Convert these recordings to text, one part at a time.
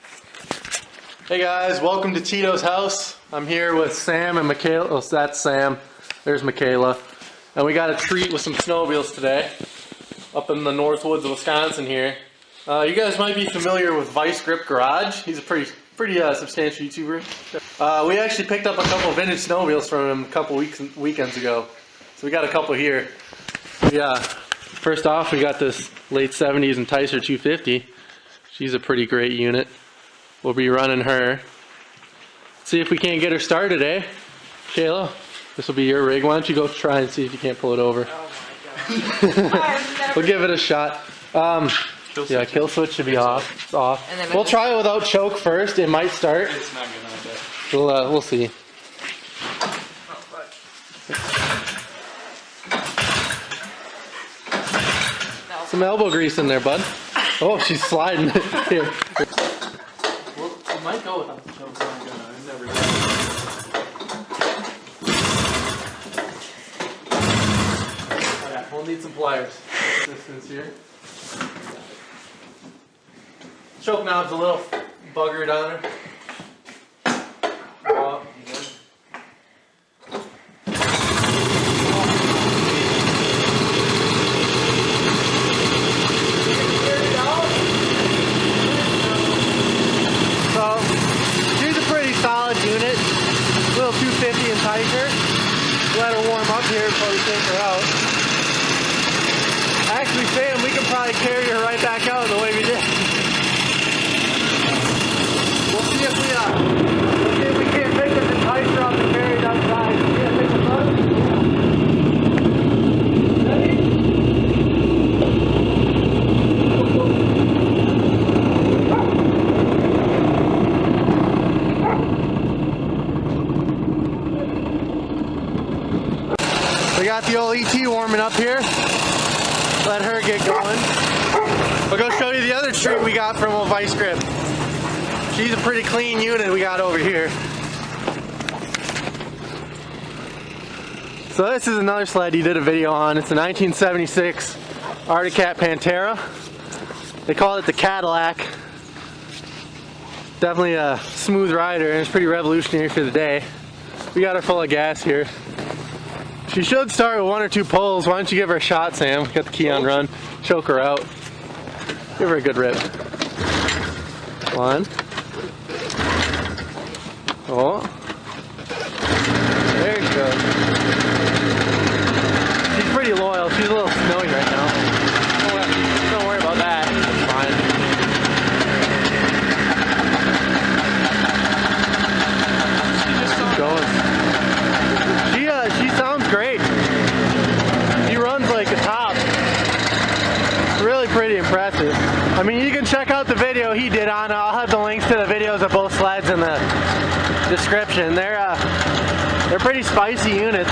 Hey guys, welcome to Tito's house. I'm here with Sam and Michaela. Oh, that's Sam. There's Michaela. And we got a treat with some snowmobiles today up in the north woods of Wisconsin here. You guys might be familiar with Vice Grip Garage. He's a pretty substantial YouTuber. We actually picked up a couple of vintage snowmobiles from him a couple weekends ago. So we got a couple here. First off, we got this late 70s Enticer 250. She's a pretty great unit. We'll be running her. See if we can't get her started, eh? Kayla, this will be your rig. Why don't you go try and see if you can't pull it over? Oh my god. We'll give it a shot. Yeah, kill switch should be off. It's off. We'll try it without choke first. It might start. It's not gonna, but... We'll see. Some elbow grease in there, bud. Oh, she's sliding it here. Might go without the choke, so I'm gonna never do it. Alright, we'll need some pliers. Distance here. Choke knob's a little buggered on her. Unit, little 250 Enticer. Let her warm up here before we take her out. Actually, Sam, we can probably carry her right back out the way we did. We'll see if we can't pick this Enticer up and carry it outside. Yeah, take the front. Ready? We got the old ET warming up here. Let her get going. We'll go show you the other treat we got from old Vice Grip. She's a pretty clean unit we got over here. So this is another sled he did a video on. It's a 1976 Cat Pantera. They call it the Cadillac. Definitely a smooth rider and it's pretty revolutionary for the day. We got her full of gas here. She should start with 1 or 2 pulls. Why don't you give her a shot, Sam? Got the key on run. Choke her out. Give her a good rip. 1. Oh. There you go. She's pretty loyal. She's a little snowy right now. Don't worry about that. It's fine. She sounds great. She runs like a top. Really pretty impressive. I mean, you can check out the video he did on it. I'll have the links to the videos of both sleds in the description. They're pretty spicy units.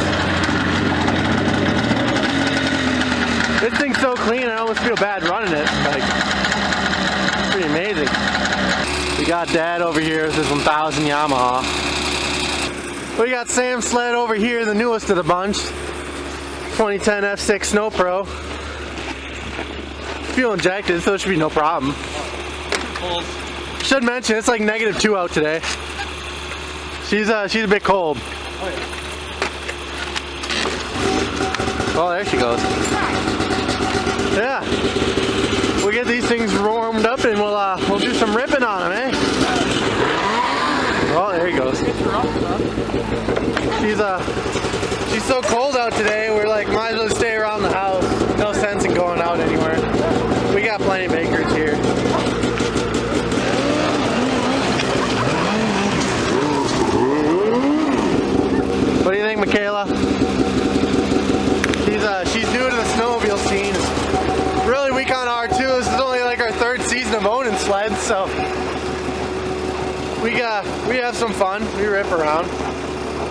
This thing's so clean, I almost feel bad running it. Like, it's pretty amazing. We got Dad over here with his 1000 Yamaha. We got Sam's sled over here, the newest of the bunch. 2010 F6 Snow Pro. Fuel injected, so it should be no problem. Cold. Should mention, it's like -2 out today. She's a bit cold. Oh, there she goes. Yeah. We'll get these things warmed up and we'll do some ripping on them, eh? Oh, there he goes. She's so cold out today, we're like, might as well stay around the house. No sense in going out anywhere. We got plenty of acres here. What do you think, Michaela? She's new to the snowmobile scene. Really weak on R2. This is only like our 3rd season of owning sleds, so we have some fun. We rip around.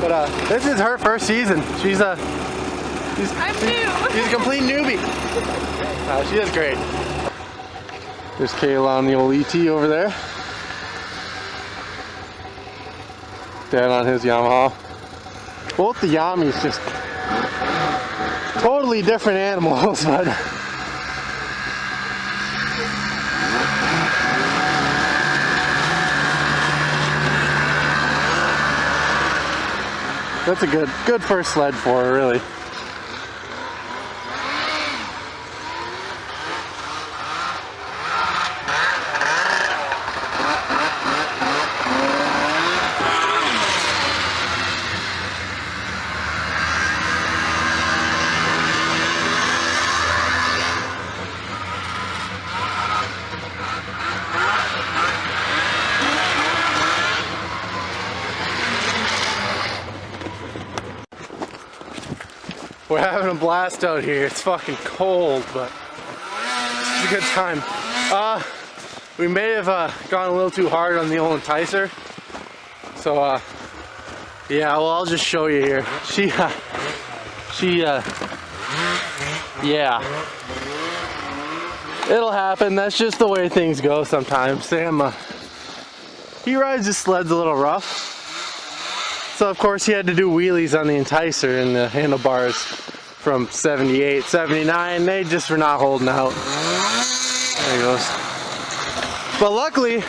But this is her first season. She's a complete newbie. She does great. There's Kayla on the old ET over there. Dad on his Yamaha. Both the Yamis just totally different animals, but That's a good first sled for her, really. We're having a blast out here. It's fucking cold, but it's a good time. We may have gone a little too hard on the old Enticer. So yeah, well, I'll just show you here. Yeah. It'll happen. That's just the way things go sometimes. Sam, he rides his sleds a little rough. So of course he had to do wheelies on the Enticer, and the handlebars from 78, 79, they just were not holding out. There he goes. But luckily,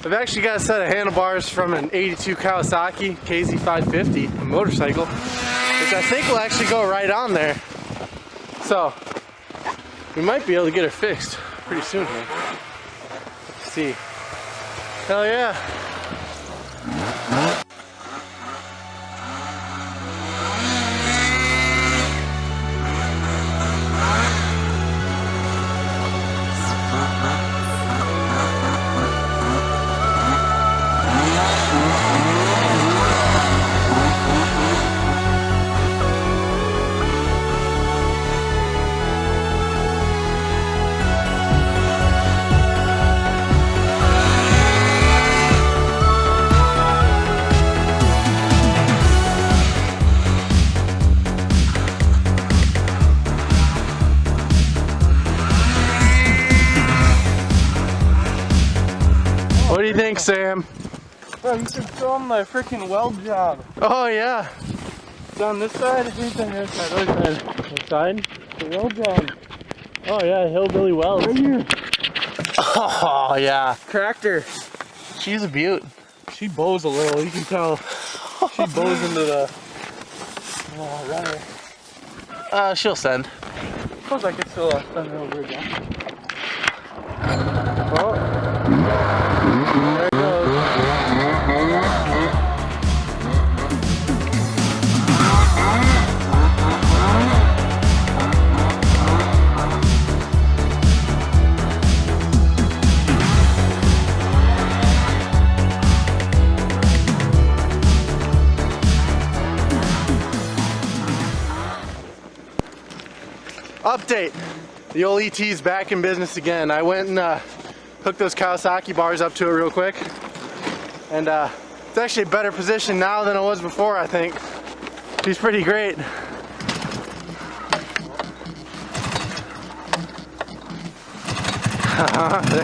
I've actually got a set of handlebars from an 82 Kawasaki KZ550, a motorcycle, which I think will actually go right on there. So we might be able to get her fixed pretty soon here. Let's see. Hell yeah. What do you think, Sam? Bro, you should show them the freaking weld job. Oh yeah. It's on this side, it's on the other side. Other side. What side? The weld job. Oh yeah, Hillbilly Wells. Right here. Oh yeah. Cracked her. She's a beaut. She bows a little, you can tell. She bows into the runner. She'll send. Suppose I could still send her over again. Oh. There it goes. Update. The old ET's back in business again. I went and hooked those Kawasaki bars up to it real quick. And it's actually a better position now than it was before, I think. She's pretty great. There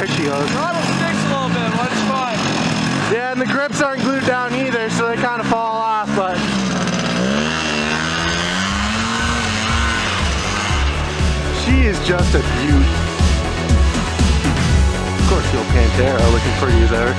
she goes. Throttle sticks a little bit, but it's fine. Yeah, and the grips aren't glued down either, so they kind of fall off, but she is just a beaut. Of course, the old Pantera looking pretty as ever.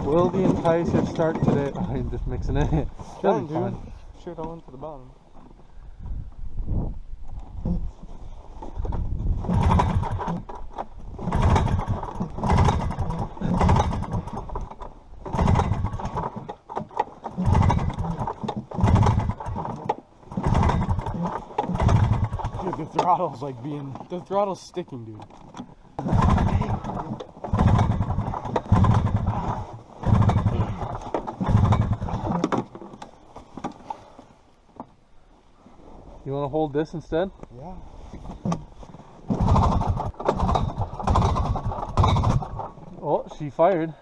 Will the Enticer start today? Oh, I'm just mixing it. Shouldn't, dude. Sure, don't into the bottom. throttle's like the throttle's sticking, dude. You want to hold this instead? Yeah. Oh, she fired.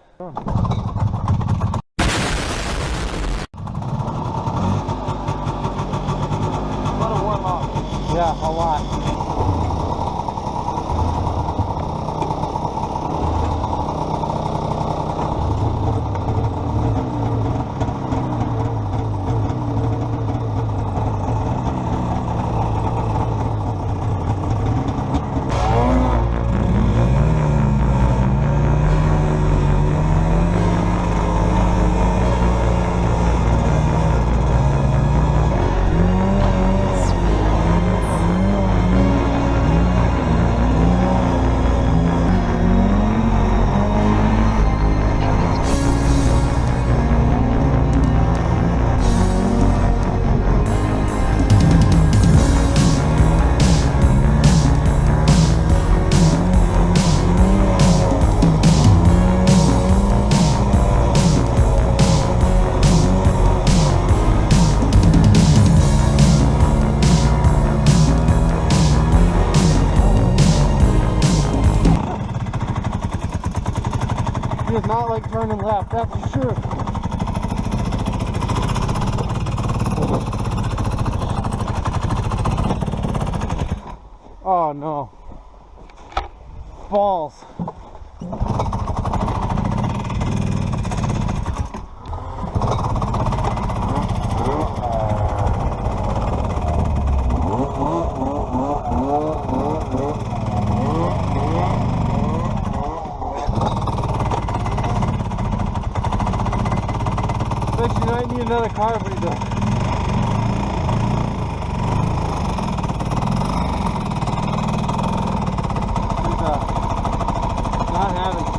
Yeah, a lot. He does not like turning left, that's for sure. Oh no. Balls. You might need another car pretty good. He's not having it.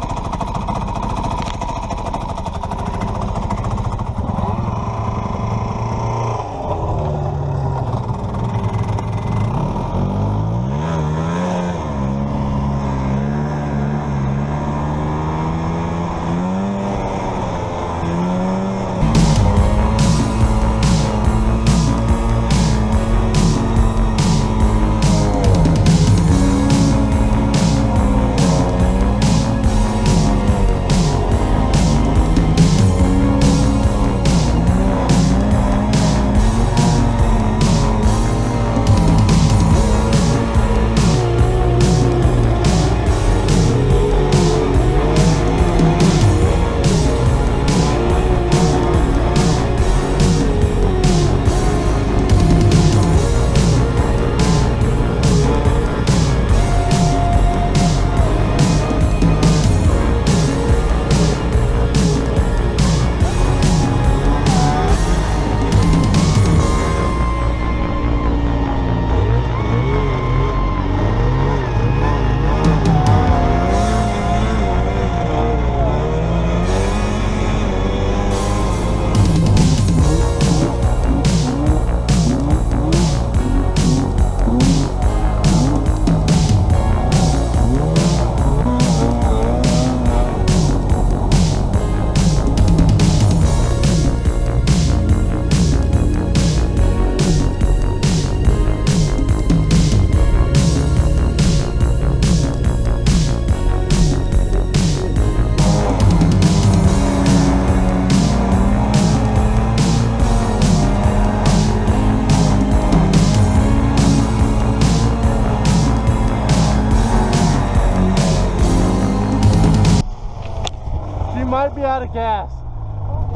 Might be out of gas.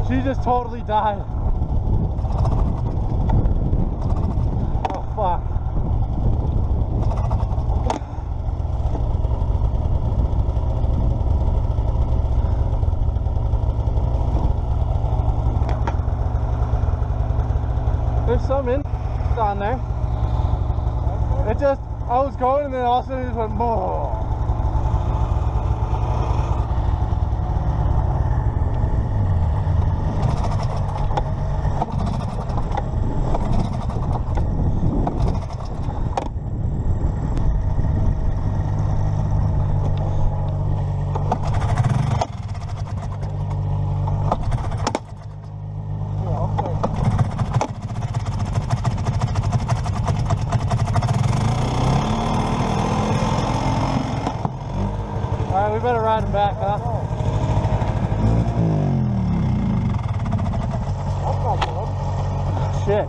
She just totally died. Oh fuck. There's some in on there. It just, I was going and then all of a sudden it just went more. shit.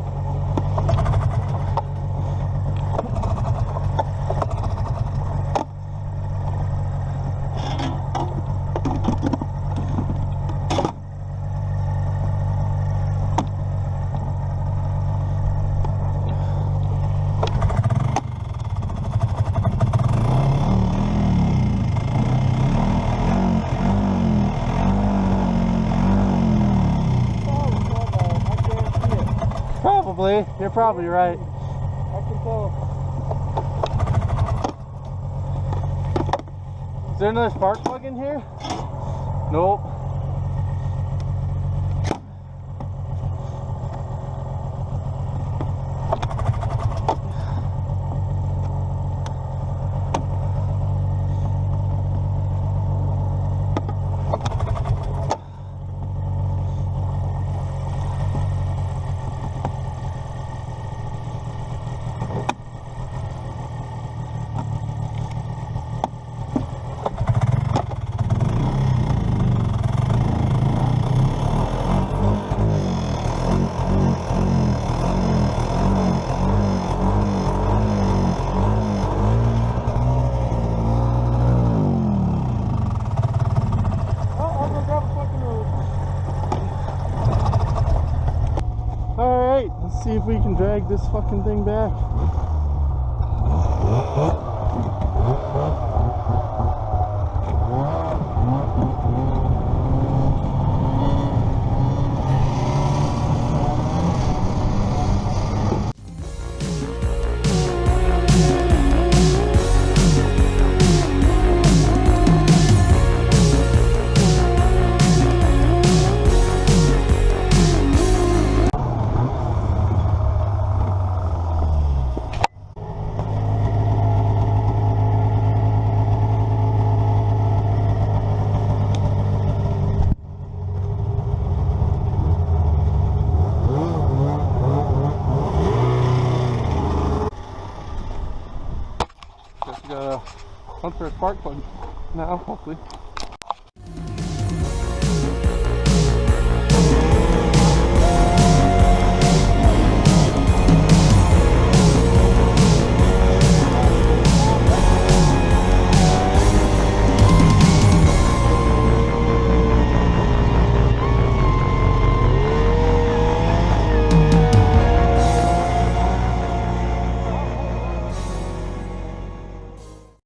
Probably. You're probably right. I can tell. Is there another spark plug in here? Nope. Alright, let's see if we can drag this fucking thing back. Guess we gotta hunt for a spark plug now, hopefully.